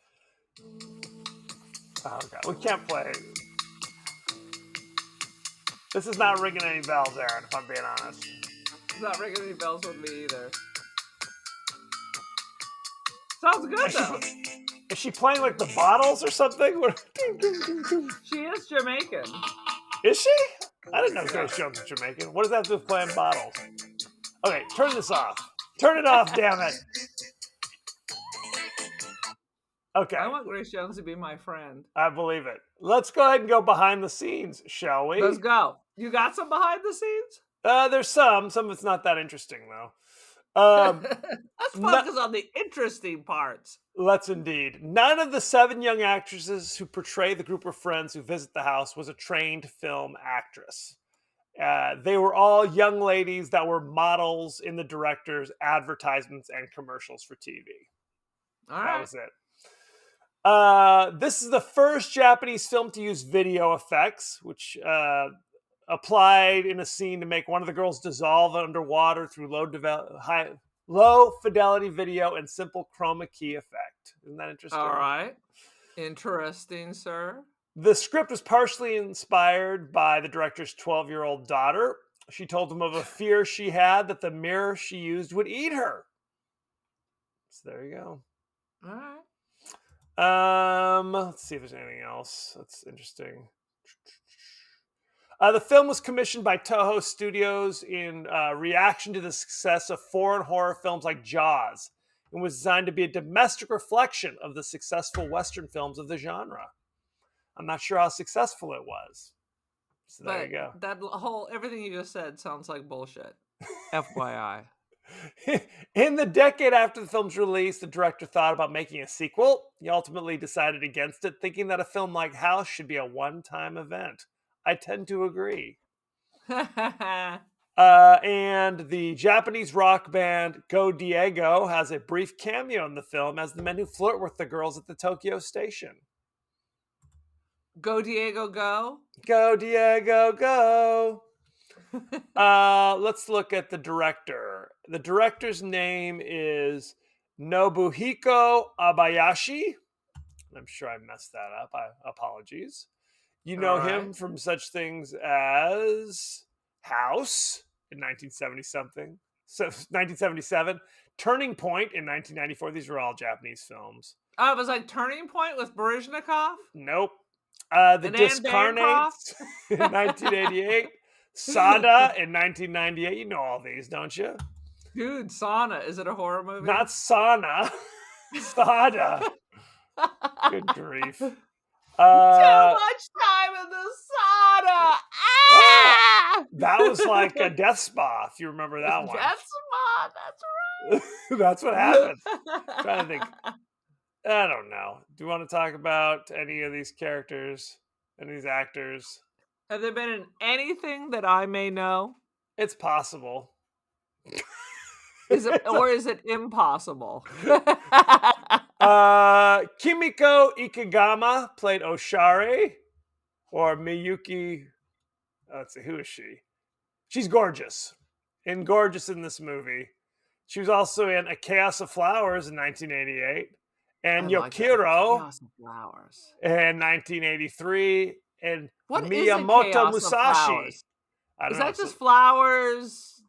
Oh, God. We can't play. This is not ringing any bells, Aaron, if I'm being honest. It's not ringing any bells with me either. Sounds good, though. Is she playing like the Bottles or something? She is Jamaican. Is she? I didn't know Grace Jones was Jamaican. What does that have to do with playing Bottles? Okay, turn this off. Turn it off, damn it. Okay. I want Grace Jones to be my friend. I believe it. Let's go ahead and go behind the scenes, shall we? Let's go. You got some behind the scenes? There's some. Some of it's not that interesting, though. Let's focus on the interesting parts. Let's indeed. None of the 7 young actresses who portray the group of friends who visit the house was a trained film actress. They were all young ladies that were models in the director's advertisements and commercials for TV. All right. That was it. This is the first Japanese film to use video effects, which applied in a scene to make one of the girls dissolve underwater through low fidelity video and simple chroma key effect. Isn't that interesting? All right. Interesting, sir. The script was partially inspired by the director's 12-year-old daughter. She told him of a fear she had that the mirror she used would eat her. So there you go. All right. Let's see if there's anything else that's interesting. The film was commissioned by Toho Studios in reaction to the success of foreign horror films like Jaws and was designed to be a domestic reflection of the successful Western films of the genre. I'm not sure how successful it was. So there you go. That whole everything you just said sounds like bullshit. FYI. In the decade after the film's release, the director thought about making a sequel. He ultimately decided against it, thinking that a film like House should be a one-time event. I tend to agree. And the Japanese rock band Go Diego has a brief cameo in the film as the men who flirt with the girls at the Tokyo station. Go Diego, go. Go Diego, go. Let's look at the director. The director's name is Nobuhiko Abayashi. I'm sure I messed that up. Apologies. You know him from such things as House in 1977, Turning Point in 1994. These are all Japanese films. Oh, it was like Turning Point with Baryshnikov? Nope. The Discarnates in 1988. Sada in 1998. You know all these, don't you? Dude, Sauna. Is it a horror movie? Not Sauna. Sada. Good grief. Too much time in the sauna. Ah! That was like a death spa, if you remember that one. Death spa, that's right. That's what happened. I'm trying to think. I don't know. Do you want to talk about any of these characters, any of these actors? Have they been in anything that I may know? It's possible. Is it impossible? Kimiko Ikegama played Oshare, or Miyuki. Let's see, who is she? She's gorgeous, in this movie. She was also in A Chaos of Flowers in 1988, and Yokiro Chaos of Flowers in 1983, and what Miyamoto Musashi. Is that just flowers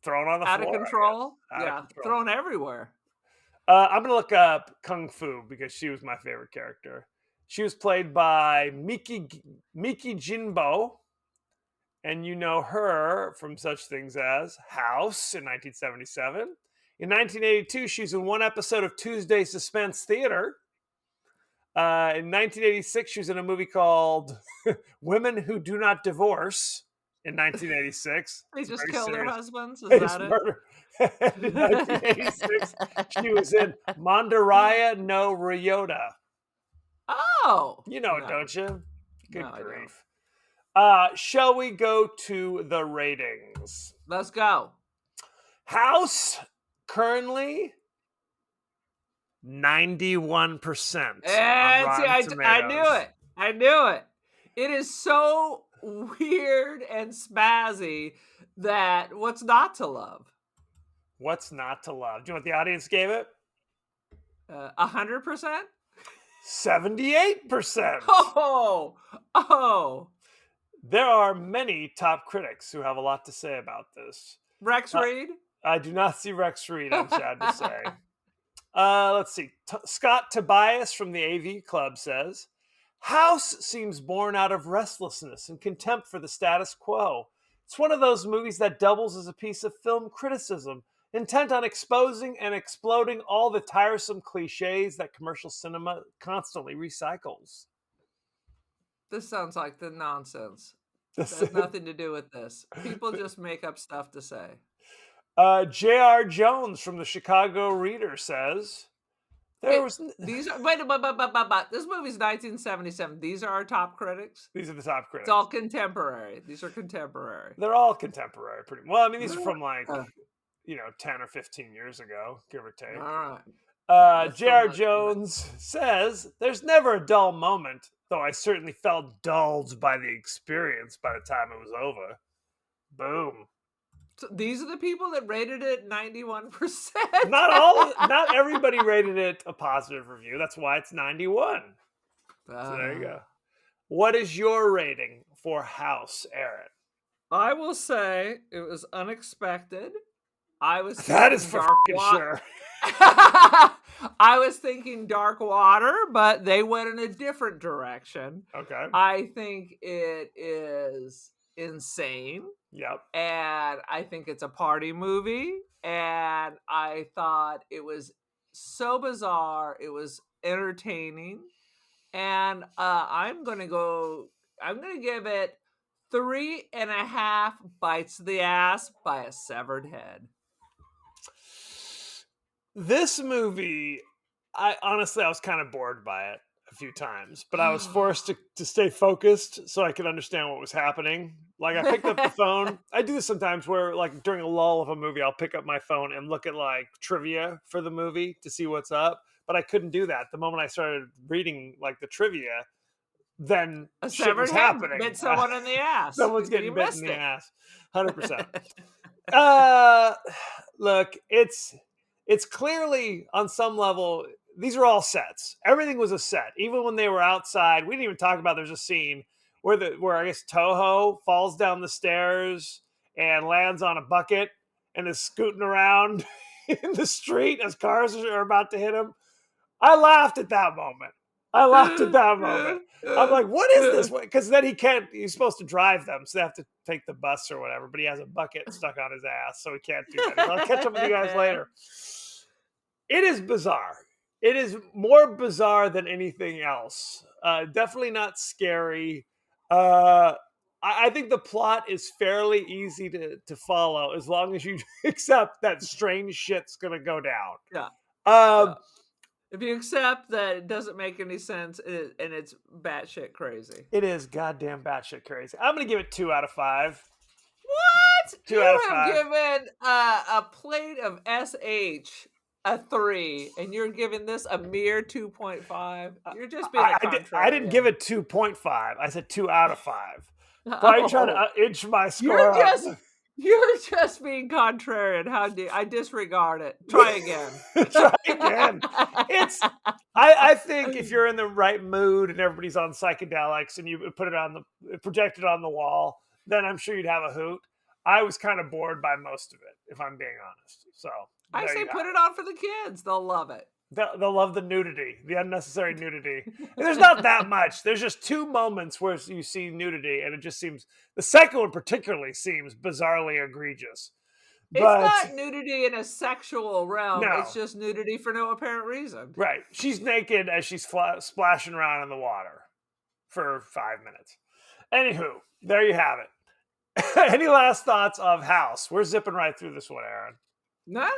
thrown on the out floor? of control? Out of control. Thrown everywhere. I'm going to look up Kung Fu because she was my favorite character. She was played by Miki Jinbo, and you know her from such things as House in 1977. In 1982, she's in one episode of Tuesday Suspense Theater. In 1986, she was in a movie called Women Who Do Not Divorce in 1986. They just killed their husbands? Is It's that it? murder. In 1986, she was in Mandaraya no Ryota. Oh! You know it, don't you? Good grief. Shall we go to the ratings? Let's go. House, currently 91%. I knew it. It is so weird and spazzy that what's not to love? What's not to love? Do you know what the audience gave it? 100%? 78%. Oh. There are many top critics who have a lot to say about this. Rex Reed? I do not see Rex Reed, I'm sad to say. Let's see. Scott Tobias from the AV Club says, House seems born out of restlessness and contempt for the status quo. It's one of those movies that doubles as a piece of film criticism, intent on exposing and exploding all the tiresome cliches that commercial cinema constantly recycles. This sounds like the nonsense. It has nothing to do with this. People just make up stuff to say. J.R. Jones from the Chicago Reader says, this movie's 1977. These are our top critics? These are the top critics. It's all contemporary. These are contemporary. They're all contemporary. Well, I mean, these are from 10 or 15 years ago, give or take. All right. J.R. Jones says, there's never a dull moment, though I certainly felt dulled by the experience by the time it was over. Boom. So these are the people that rated it 91%. Not everybody rated it a positive review. That's why it's 91. So there you go. What is your rating for House, Aaron? I will say it was unexpected. That is for sure. I was thinking Dark Water, but they went in a different direction. Okay. I think it is insane. Yep. And I think it's a party movie. And I thought it was so bizarre. It was entertaining. And I'm going to give it 3.5 bites of the ass by a severed head. This movie, I was kind of bored by it a few times, but I was forced to stay focused so I could understand what was happening. Like, I picked up the phone. I do this sometimes where, like, during a lull of a movie, I'll pick up my phone and look at, like, trivia for the movie to see what's up. But I couldn't do that. The moment I started reading, like, the trivia, then A shit severed was head happening. bit someone in the ass. Someone's You getting bit in missed the it. ass. 100%. Look, it's clearly on some level, these are all sets. Everything was a set. Even when they were outside, we didn't even talk about, there's a scene where I guess Toho falls down the stairs and lands on a bucket and is scooting around in the street as cars are about to hit him. I laughed at that moment. I'm like, what is this? Because then he's supposed to drive them, so they have to take the bus or whatever, but he has a bucket stuck on his ass, so he can't do that. I'll catch up with you guys later. It is bizarre. It is more bizarre than anything else. Definitely not scary. I think the plot is fairly easy to follow as long as you accept that strange shit's going to go down. Yeah. Um, If you accept that it doesn't make any sense and it's batshit crazy. It is goddamn batshit crazy. I'm going to give it 2 out of 5. What? 2 out of 5. You have given a plate of SH a 3, and you're giving this a mere 2.5. You're just being a contrarian. I didn't give it 2.5. I said 2 out of 5. Probably trying to inch my score up. You're just being contrarian. How do I disregard it? Try again. Try again. I think if you're in the right mood and everybody's on psychedelics and you put it project it on the wall, then I'm sure you'd have a hoot. I was kind of bored by most of it, if I'm being honest. So I say put it on for the kids. They'll love it. They'll love the nudity, the unnecessary nudity. And there's not that much. There's just 2 moments where you see nudity, and it just seems, the second one particularly seems bizarrely egregious. It's not nudity in a sexual realm. No. It's just nudity for no apparent reason. Right. She's naked as she's splashing around in the water for 5 minutes. Anywho, there you have it. Any last thoughts of House? We're zipping right through this one, Aaron. Nah,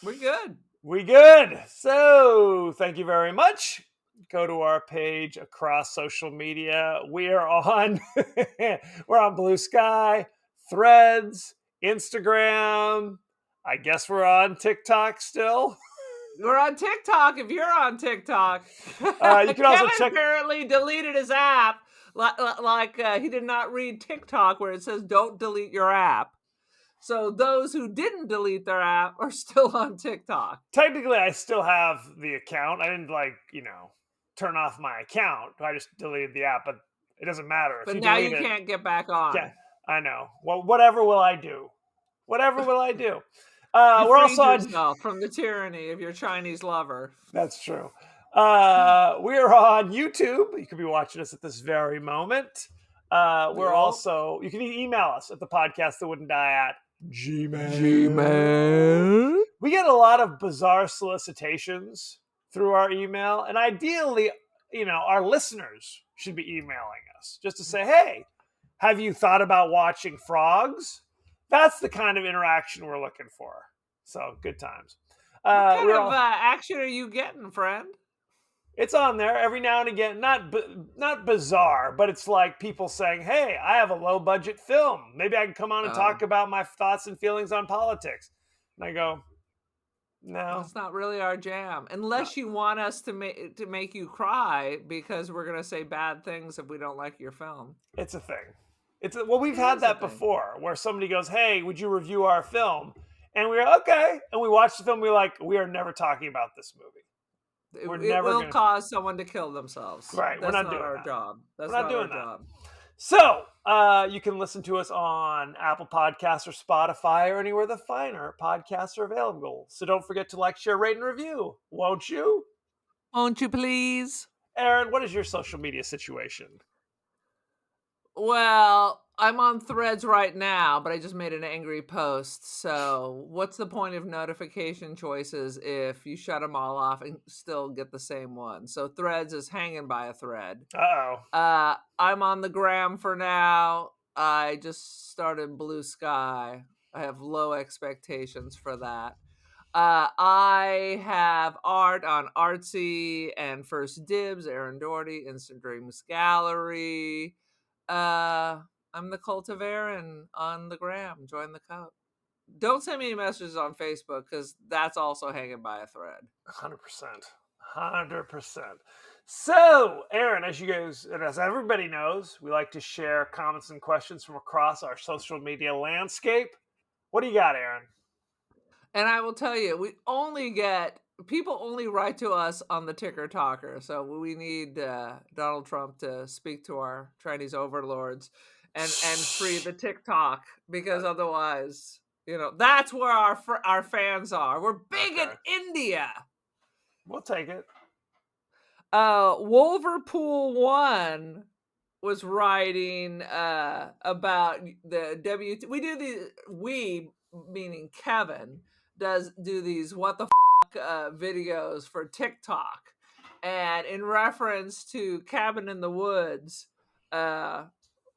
we're good. We good. So thank you very much. Go to our page across social media. We are on we're on Blue Sky, Threads, Instagram. I guess we're on TikTok still. We're on TikTok if you're on TikTok. You can also Kevin apparently deleted his app like he did not read TikTok where it says don't delete your app. So those who didn't delete their app are still on TikTok. Technically, I still have the account. I didn't turn off my account. I just deleted the app, but it doesn't matter. But now you can't get back on. Yeah, I know. Well, whatever will I do? Whatever will I do? We're also on yourself from the tyranny of your Chinese lover. That's true. We're on YouTube. You could be watching us at this very moment. We're also, you can email us at the podcast that wouldn't die at Gmail. We get a lot of bizarre solicitations through our email, and ideally, our listeners should be emailing us just to say, hey, have you thought about watching Frogs? That's the kind of interaction we're looking for. So good times. What kind of action are you getting, friend? It's on there every now and again. Not bizarre, but it's like people saying, hey, I have a low budget film. Maybe I can come on and talk about my thoughts and feelings on politics. And I go, no. That's not really our jam. Unless you want us to make you cry because we're going to say bad things if we don't like your film. It's a thing. We've had that before where somebody goes, hey, would you review our film? And we're okay. And we watch the film. We're like, we are never talking about this movie. It will cause someone to kill themselves. Right. That's we're not doing our that. job. That's we're not doing our that. job. So you can listen to us on Apple Podcasts or Spotify or anywhere the finer podcasts are available. So don't forget to like, share, rate, and review. Won't you? Won't you please? Aaron, what is your social media situation? Well, I'm on Threads right now, but I just made an angry post. So, what's the point of notification choices if you shut them all off and still get the same one? So, Threads is hanging by a thread. Uh-oh. I'm on the gram for now. I just started Blue Sky. I have low expectations for that. I have art on Artsy and First Dibs, Aaron Doherty, Instant Dreams Gallery. I'm the Cult of Aaron on the gram. Join the cult. Don't send me any messages on Facebook because that's also hanging by a thread. 100%. 100%. So, Aaron, as you guys, and as everybody knows, we like to share comments and questions from across our social media landscape. What do you got, Aaron? And I will tell you, people only write to us on the Ticker Talker. So we need Donald Trump to speak to our Chinese overlords and free the TikTok, because otherwise, that's where our fans are. We're big in India. We'll take it. Wolverpool 1 was writing about the we meaning Kevin do these what the videos for TikTok, and in reference to Cabin in the Woods,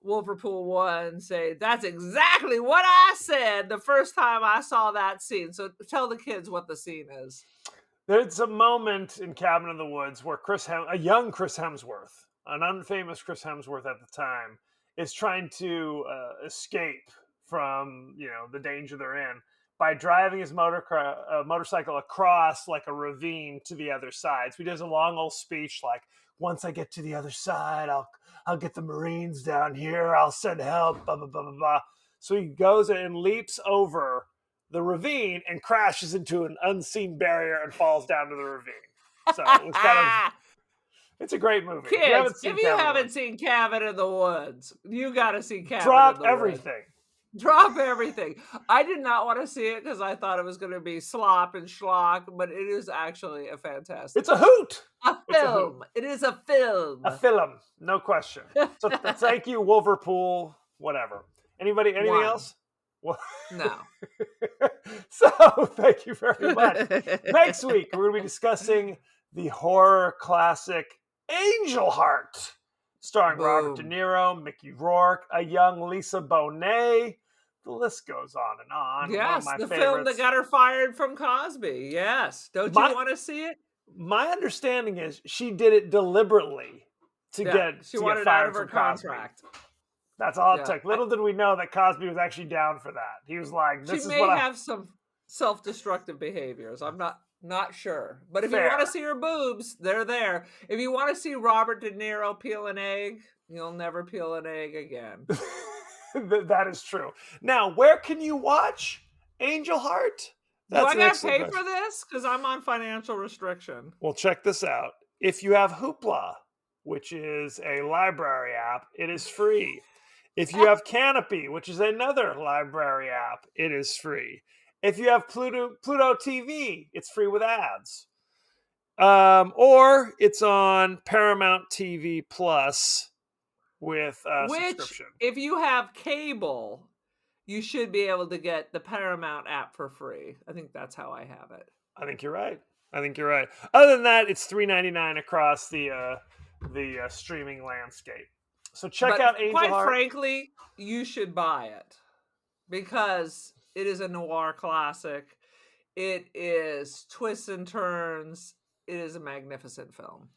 Wolverpool 1 say that's exactly what I said the first time I saw that scene. So tell the kids what the scene is. There's a moment in Cabin in the Woods where a young Chris Hemsworth, an unfamous Chris Hemsworth at the time, is trying to escape from the danger they're in by driving his motorcycle across like a ravine to the other side. So he does a long old speech like, "Once I get to the other side, I'll get the Marines down here. I'll send help." Blah blah blah blah blah. So he goes and leaps over the ravine and crashes into an unseen barrier and falls down to the ravine. So it was it's a great movie. Kids, if you haven't seen Cabin in the Woods, you got to see Cabin Drop in the everything. Woods. Drop everything. I did not want to see it because I thought it was going to be slop and schlock, but it is actually a fantastic. It's a hoot. A film. It is a film. A film, no question. So thank you, Wolverpool. Whatever. Anything else? Well, no. So thank you very much. Next week we're going to be discussing the horror classic Angel Heart, starring Robert De Niro, Mickey Rourke, a young Lisa Bonet. The list goes on and on. Yes, one of my the favorites. film that got her fired from Cosby. Yes. Don't you want to see it? My understanding is she did it deliberately to get fired out of her contract. That's all it took. Little did we know that Cosby was actually down for that. He was like, "This she is may have some self-destructive behaviors. I'm not sure. But if you want to see her boobs, they're there. If you want to see Robert De Niro peel an egg, you'll never peel an egg again." That is true. Now, where can you watch Angel Heart? Do I got to pay for this? Because I'm on financial restriction. Well, check this out. If you have Hoopla, which is a library app, it is free. If you have Canopy, which is another library app, it is free. If you have Pluto TV, it's free with ads. Or it's on Paramount TV Plus with subscription. If you have cable, you should be able to get the Paramount app for free. I think that's how I have it. I think you're right. Other than that, it's $3.99 across the streaming landscape. So check out Angel Heart. Quite frankly, you should buy it because it is a noir classic. It is twists and turns. It is a magnificent film.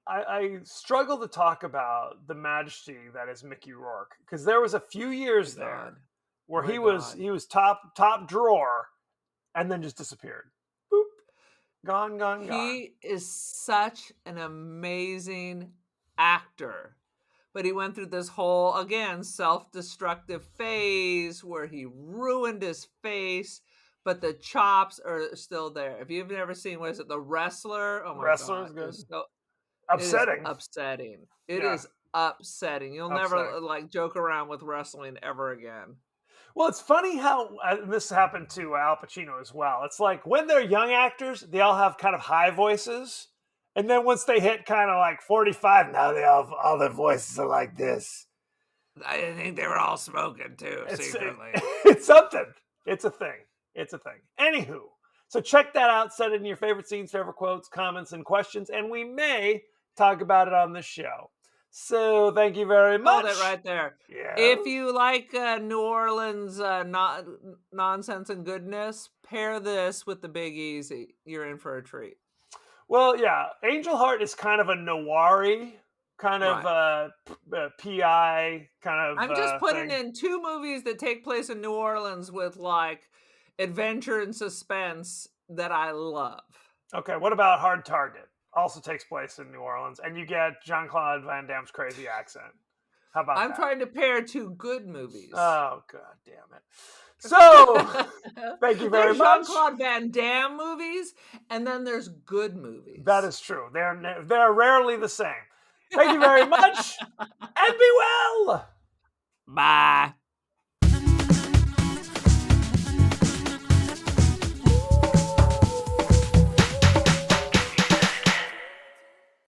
I struggle to talk about the majesty that is Mickey Rourke, because there was a few years where he was top drawer and then just disappeared. Boop. Gone. He is such an amazing actor, but he went through this whole, again, self-destructive phase where he ruined his face, but the chops are still there. If you've never seen, what is it, The Wrestler? Oh my Wrestler's God. good. So Upsetting. It is upsetting. You'll never joke around with wrestling ever again. Well, it's funny how this happened to Al Pacino as well. It's like when they're young actors, they all have kind of high voices. And then once they hit kind of like 45, now they all their voices are like this. I didn't think they were all smoking too, It's, secretly. it's something. It's a thing. It's a thing. Anywho, so check that out. Send in your favorite scenes, favorite quotes, comments, and questions, and we may talk about it on the show. So thank you very much. Hold it right there. Yeah. If you like New Orleans nonsense and goodness, pair this with the Big Easy. You're in for a treat. Well, yeah, Angel Heart is kind of a noir-y, kind of PI kind of. I'm just putting thing. in 2 movies that take place in New Orleans with like adventure and suspense that I love. Okay, what about Hard Target? Also takes place in New Orleans, and you get Jean-Claude Van Damme's crazy accent. How about that? I'm trying to pair 2 good movies. Oh, God damn it. So, thank you very there's much. Jean-Claude Van Damme movies, and then there's good movies. That is true. They're rarely the same. Thank you very much, and be well. Bye.